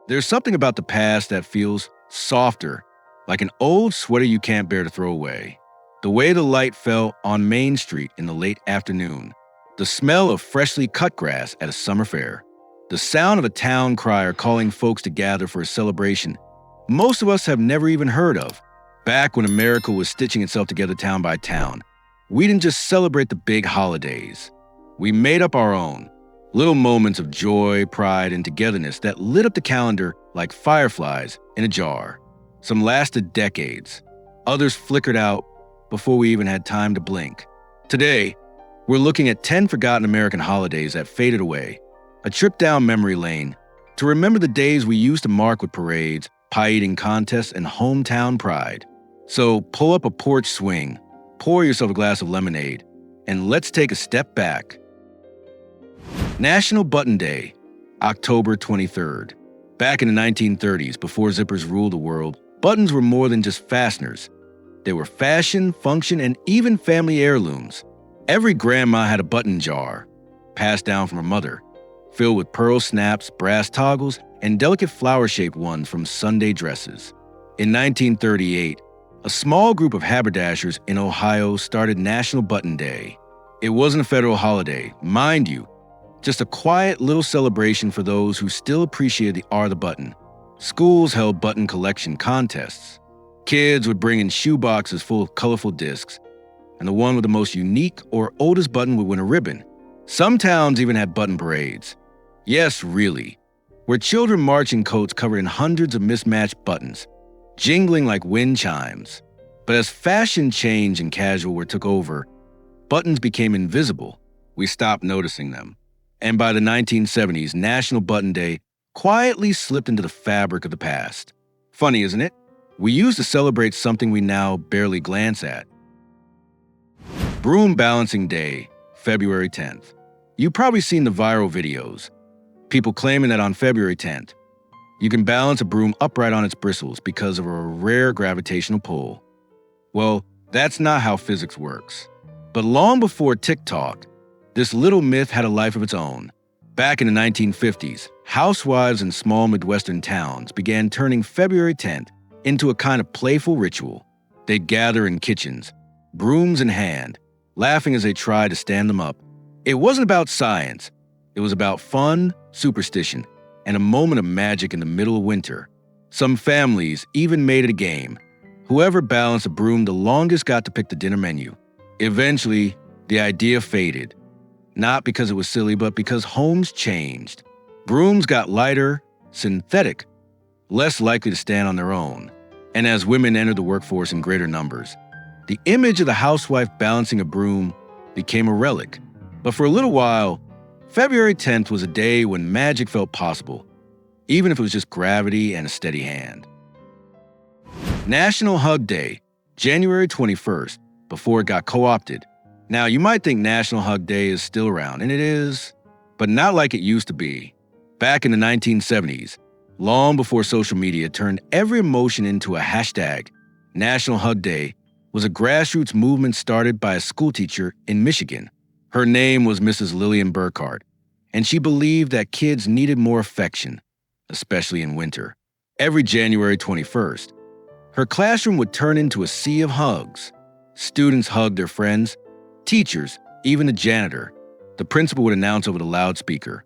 There's something about the past that feels softer, like an old sweater you can't bear to throw away. The way the light fell on Main Street in the late afternoon, the smell of freshly cut grass at a summer fair, the sound of a town crier calling folks to gather for a celebration most of us have never even heard of. Back when America was stitching itself together town by town, we didn't just celebrate the big holidays. We made up our own. Little moments of joy, pride, and togetherness that lit up the calendar like fireflies in a jar. Some lasted decades. Others flickered out before we even had time to blink. Today, we're looking at 10 forgotten American holidays that faded away. A trip down memory lane to remember the days we used to mark with parades, pie-eating contests, and hometown pride. So pull up a porch swing, pour yourself a glass of lemonade, and let's take a step back. National Button Day, October 23rd. Back in the 1930s, before zippers ruled the world, buttons were more than just fasteners. They were fashion, function, and even family heirlooms. Every grandma had a button jar, passed down from her mother, filled with pearl snaps, brass toggles, and delicate flower-shaped ones from Sunday dresses. In 1938, a small group of haberdashers in Ohio started National Button Day. It wasn't a federal holiday, mind you, just a quiet little celebration for those who still appreciated the art of the button. Schools held button collection contests. Kids would bring in shoe boxes full of colorful discs, and the one with the most unique or oldest button would win a ribbon. Some towns even had button parades. Yes, really, where children marched in coats covered in hundreds of mismatched buttons, jingling like wind chimes. But as fashion changed and casual wear took over, buttons became invisible. We stopped noticing them. And by the 1970s, National Button Day quietly slipped into the fabric of the past. Funny, isn't it? We used to celebrate something we now barely glance at. Broom Balancing Day, February 10th. You've probably seen the viral videos. People claiming that on February 10th, you can balance a broom upright on its bristles because of a rare gravitational pull. Well, that's not how physics works. But long before TikTok, this little myth had a life of its own. Back in the 1950s, housewives in small Midwestern towns began turning February 10th into a kind of playful ritual. They'd gather in kitchens, brooms in hand, laughing as they tried to stand them up. It wasn't about science. It was about fun, superstition, and a moment of magic in the middle of winter. Some families even made it a game. Whoever balanced a broom the longest got to pick the dinner menu. Eventually, the idea faded. Not because it was silly, but because homes changed. Brooms got lighter, synthetic, less likely to stand on their own. And as women entered the workforce in greater numbers, the image of the housewife balancing a broom became a relic. But for a little while, February 10th was a day when magic felt possible, even if it was just gravity and a steady hand. National Hug Day, January 21st, before it got co-opted. Now, you might think National Hug Day is still around, and it is, but not like it used to be. Back in the 1970s, long before social media turned every emotion into a hashtag, National Hug Day was a grassroots movement started by a schoolteacher in Michigan. Her name was Mrs. Lillian Burkhart, and she believed that kids needed more affection, especially in winter. Every January 21st, her classroom would turn into a sea of hugs. Students hugged their friends, teachers, even the janitor. The principal would announce over the loudspeaker,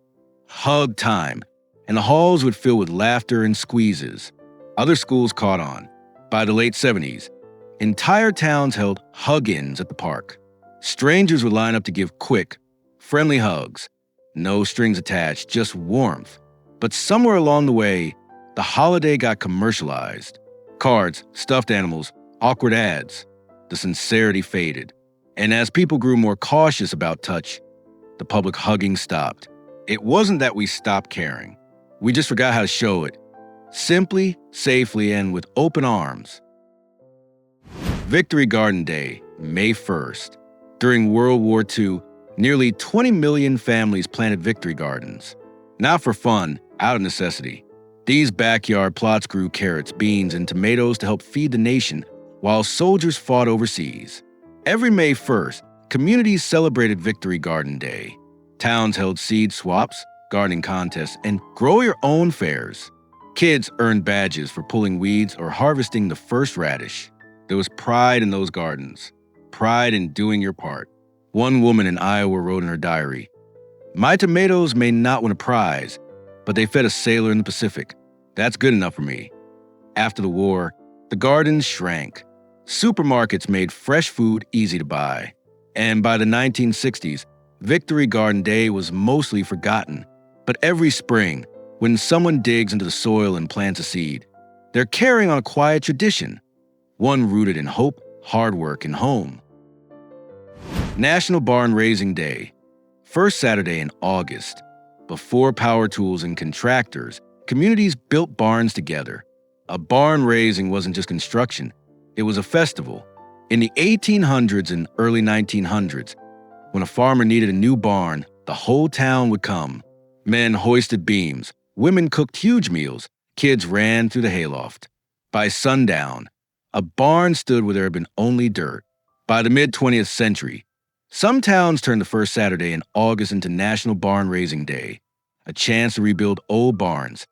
"Hug time," and the halls would fill with laughter and squeezes. Other schools caught on. By the late 70s, entire towns held hug-ins at the park. Strangers would line up to give quick, friendly hugs. No strings attached, just warmth. But somewhere along the way, the holiday got commercialized. Cards, stuffed animals, awkward ads. The sincerity faded. And as people grew more cautious about touch, the public hugging stopped. It wasn't that we stopped caring. We just forgot how to show it. Simply, safely, and with open arms. Victory Garden Day, May 1st. During World War II, nearly 20 million families planted victory gardens. Not for fun, out of necessity. These backyard plots grew carrots, beans, and tomatoes to help feed the nation while soldiers fought overseas. Every May 1st, communities celebrated Victory Garden Day. Towns held seed swaps, gardening contests, and grow your own fairs. Kids earned badges for pulling weeds or harvesting the first radish. There was pride in those gardens, pride in doing your part. One woman in Iowa wrote in her diary, "My tomatoes may not win a prize, but they fed a sailor in the Pacific. That's good enough for me." After the war, the gardens shrank. Supermarkets made fresh food easy to buy. And by the 1960s, Victory Garden Day was mostly forgotten. But every spring, when someone digs into the soil and plants a seed, they're carrying on a quiet tradition, one rooted in hope, hard work, and home. National Barn Raising Day, first Saturday in August. Before power tools and contractors, communities built barns together. A barn raising wasn't just construction, it was a festival. In the 1800s and early 1900s, when a farmer needed a new barn, the whole town would come. Men hoisted beams, women cooked huge meals, kids ran through the hayloft. By sundown, a barn stood where there had been only dirt. By the mid-20th century, some towns turned the first Saturday in August into National Barn Raising Day, a chance to rebuild old barns,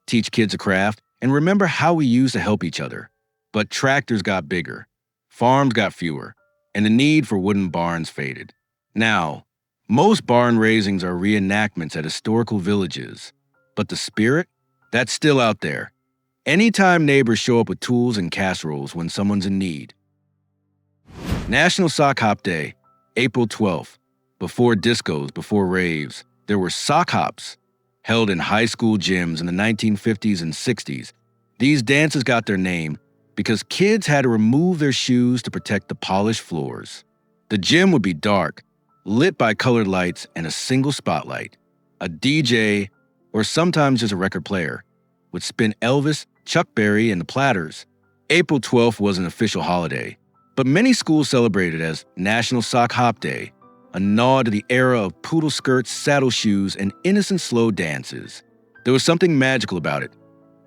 teach kids a craft, and remember how we used to help each other. But tractors got bigger, farms got fewer, and the need for wooden barns faded. Now, most barn raisings are reenactments at historical villages, but the spirit, that's still out there. Anytime neighbors show up with tools and casseroles when someone's in need. National Sock Hop Day, April 12th. Before discos, before raves, there were sock hops held in high school gyms in the 1950s and 60s. These dances got their name because kids had to remove their shoes to protect the polished floors. The gym would be dark, lit by colored lights and a single spotlight. A DJ, or sometimes just a record player, would spin Elvis, Chuck Berry, and the Platters. April 12th was an official holiday, but many schools celebrated it as National Sock Hop Day, a nod to the era of poodle skirts, saddle shoes, and innocent slow dances. There was something magical about it.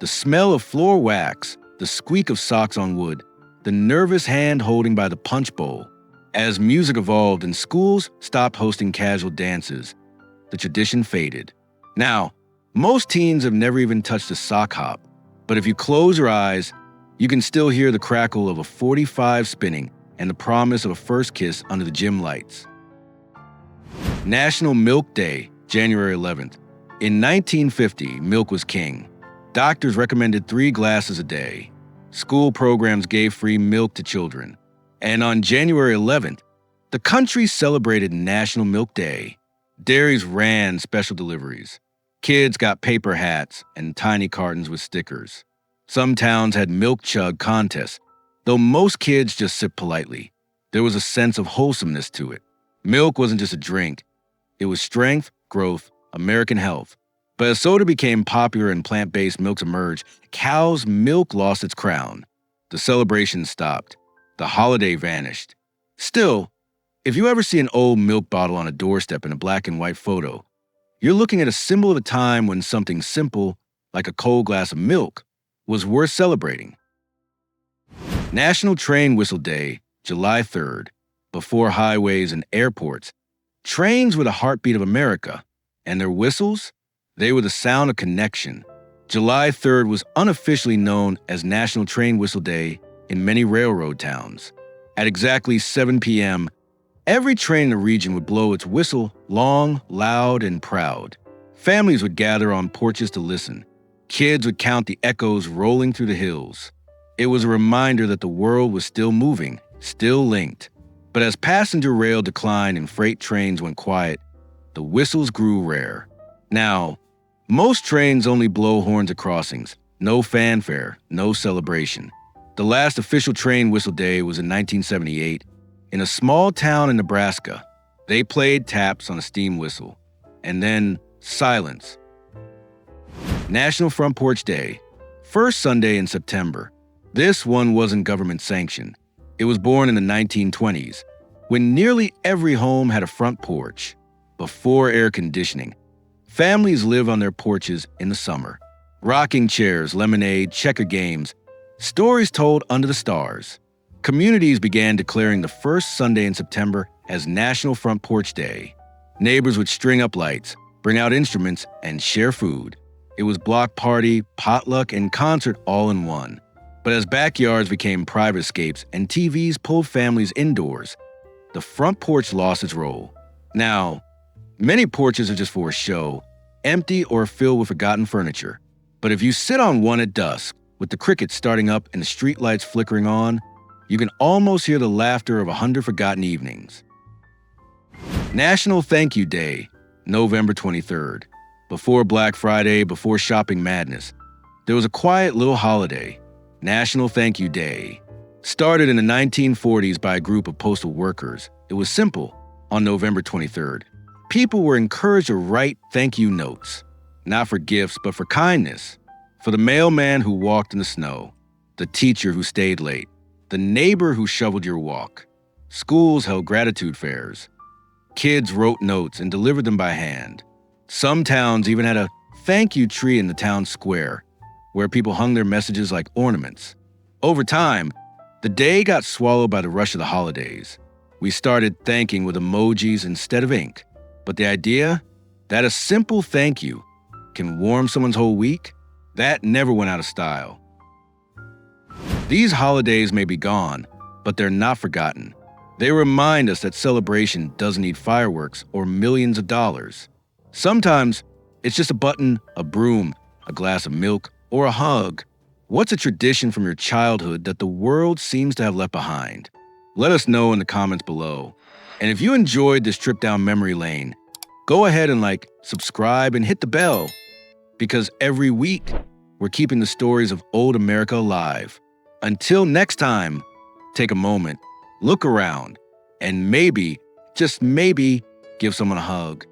The smell of floor wax, the squeak of socks on wood, the nervous hand holding by the punch bowl. As music evolved and schools stopped hosting casual dances, the tradition faded. Now, most teens have never even touched a sock hop, but if you close your eyes, you can still hear the crackle of a 45 spinning and the promise of a first kiss under the gym lights. National Milk Day, January 11th. In 1950, milk was king. Doctors recommended 3 glasses a day. School programs gave free milk to children. And on January 11th, the country celebrated National Milk Day. Dairies ran special deliveries. Kids got paper hats and tiny cartons with stickers. Some towns had milk chug contests, though most kids just sipped politely. There was a sense of wholesomeness to it. Milk wasn't just a drink. It was strength, growth, American health. But as soda became popular and plant-based milks emerged, cow's milk lost its crown. The celebration stopped. The holiday vanished. Still, if you ever see an old milk bottle on a doorstep in a black and white photo, you're looking at a symbol of a time when something simple, like a cold glass of milk, was worth celebrating. National Train Whistle Day, July 3rd. Before highways and airports, trains were the heartbeat of America, and their whistles, they were the sound of connection. July 3rd was unofficially known as National Train Whistle Day in many railroad towns. At exactly 7 p.m., every train in the region would blow its whistle long, loud, and proud. Families would gather on porches to listen. Kids would count the echoes rolling through the hills. It was a reminder that the world was still moving, still linked. But as passenger rail declined and freight trains went quiet, the whistles grew rare. Now, most trains only blow horns at crossings. No fanfare, no celebration. The last official train whistle day was in 1978. In a small town in Nebraska, they played taps on a steam whistle. And then, silence. National Front Porch Day, first Sunday in September. This one wasn't government sanctioned. It was born in the 1920s, when nearly every home had a front porch. Before air conditioning, families lived on their porches in the summer. Rocking chairs, lemonade, checker games, stories told under the stars. Communities began declaring the first Sunday in September as National Front Porch Day. Neighbors would string up lights, bring out instruments, and share food. It was block party, potluck, and concert all in one. But as backyards became private escapes and TVs pulled families indoors, the front porch lost its role. Now, many porches are just for a show, empty or filled with forgotten furniture. But if you sit on one at dusk, with the crickets starting up and the streetlights flickering on, you can almost hear the laughter of 100 forgotten evenings. National Thank You Day, November 23rd. Before Black Friday, before shopping madness, there was a quiet little holiday, National Thank You Day. Started in the 1940s by a group of postal workers, it was simple. On November 23rd, people were encouraged to write thank you notes, not for gifts, but for kindness. For the mailman who walked in the snow, the teacher who stayed late, the neighbor who shoveled your walk. Schools held gratitude fairs. Kids wrote notes and delivered them by hand. Some towns even had a thank you tree in the town square, where people hung their messages like ornaments. Over time, the day got swallowed by the rush of the holidays. We started thanking with emojis instead of ink. But the idea that a simple thank you can warm someone's whole week, that never went out of style. These holidays may be gone, but they're not forgotten. They remind us that celebration doesn't need fireworks or millions of dollars. Sometimes it's just a button, a broom, a glass of milk, or a hug. What's a tradition from your childhood that the world seems to have left behind? Let us know in the comments below. And if you enjoyed this trip down memory lane, go ahead and subscribe, and hit the bell. Because every week, we're keeping the stories of old America alive. Until next time, take a moment, look around, and maybe, just maybe, give someone a hug.